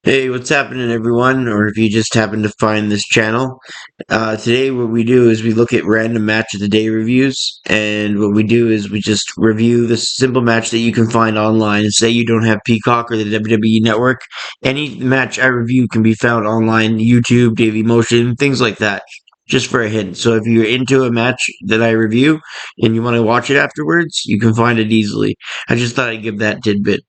Hey, what's happening, everyone? Or if you just happen to find this channel, today what we do is we look at random match of the day reviews, and what we do is we just review the simple match that you can find online. Say you don't have Peacock or the WWE Network, any match I review can be found online, YouTube, Daily Motion, things like that. Just for a hint. So if you're into a match that I review and you want to watch it afterwards, you can find it easily. I just thought I'd give that tidbit.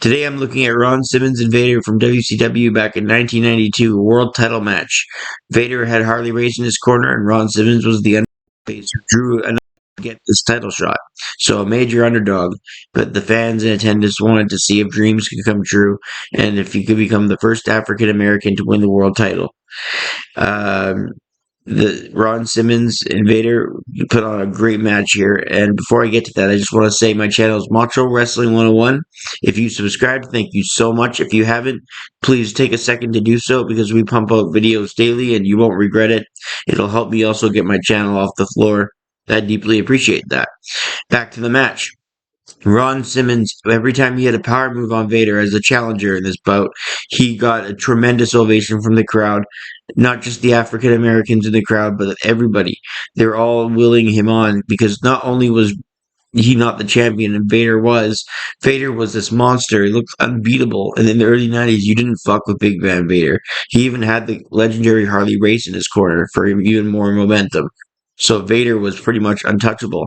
Today I'm looking at Ron Simmons and Vader from WCW back in 1992, a world title match. Vader had Harley Race in his corner, and Ron Simmons was the face who drew enough to get this title shot. So a major underdog, but the fans in attendance wanted to see if dreams could come true, and if he could become the first African American to win the world title. Um, the Ron Simmons and Vader put on a great match here. And before I get to that, I just want to say my channel is Macho Wrestling 101. If you subscribed, thank you so much. If you haven't, please take a second to do so because we pump out videos daily and you won't regret it. It'll help me also get my channel off the floor. I deeply appreciate that. Back to the match. Ron Simmons, every time he had a power move on Vader as a challenger in this bout, he got a tremendous ovation from the crowd. Not just the African Americans in the crowd, but everybody. They're all willing him on because not only was he not the champion and Vader was this monster. He looked unbeatable. And in the early 90s, you didn't fuck with Big Van Vader. He even had the legendary Harley Race in his corner for even more momentum. So Vader was pretty much untouchable,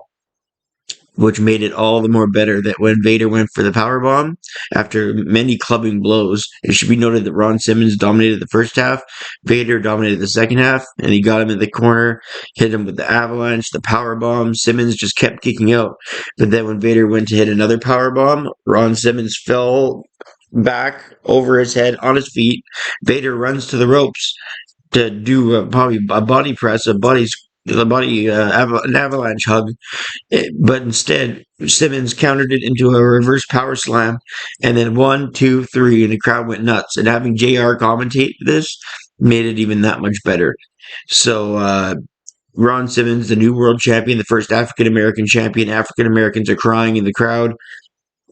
which made it all the more better that when Vader went for the powerbomb, after many clubbing blows, it should be noted that Ron Simmons dominated the first half, Vader dominated the second half, and he got him in the corner, hit him with the avalanche, the powerbomb. Simmons just kept kicking out. But then when Vader went to hit another powerbomb, Ron Simmons fell back over his head on his feet. Vader runs to the ropes to do probably a body press, an avalanche hug, but instead, Simmons countered it into a reverse power slam, and then 1, 2, 3, and the crowd went nuts. And having JR commentate this made it even that much better. So, Ron Simmons, the new world champion, the first African American champion. African Americans are crying in the crowd.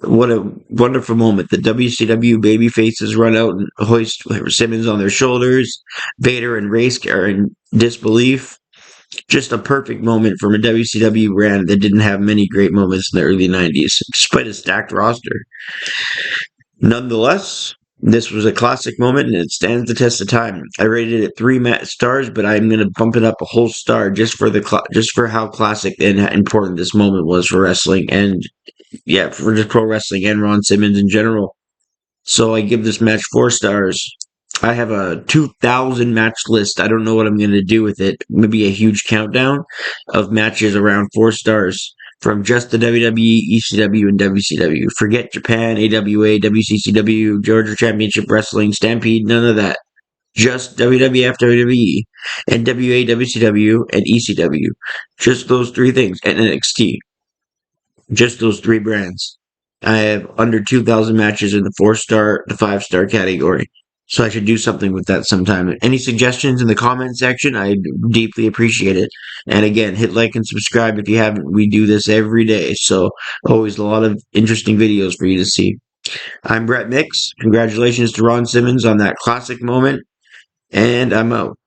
What a wonderful moment. The WCW baby faces run out and hoist Simmons on their shoulders. Vader and Race are in disbelief. Just a perfect moment from a WCW brand that didn't have many great moments in the early 90s, despite a stacked roster. Nonetheless, this was a classic moment and it stands the test of time. I rated it 3 stars, but I'm going to bump it up a whole star just for how classic and important this moment was for wrestling and for just pro wrestling and Ron Simmons in general. So I give this match 4 stars. I have a 2,000 match list. I don't know what I'm going to do with it. Maybe a huge countdown of matches around 4 stars from just the WWE, ECW, and WCW. Forget Japan, AWA, WCCW, Georgia Championship Wrestling, Stampede, none of that. Just WWF, WWE, and WA, WCW, and ECW. Just those 3 things. And NXT. Just those 3 brands. I have under 2,000 matches in the 4-star to 5-star category. So I should do something with that sometime. Any suggestions in the comment section? I deeply appreciate it. And again, hit like and subscribe if you haven't. We do this every day. So always a lot of interesting videos for you to see. I'm Brett Mix. Congratulations to Ron Simmons on that classic moment. And I'm out.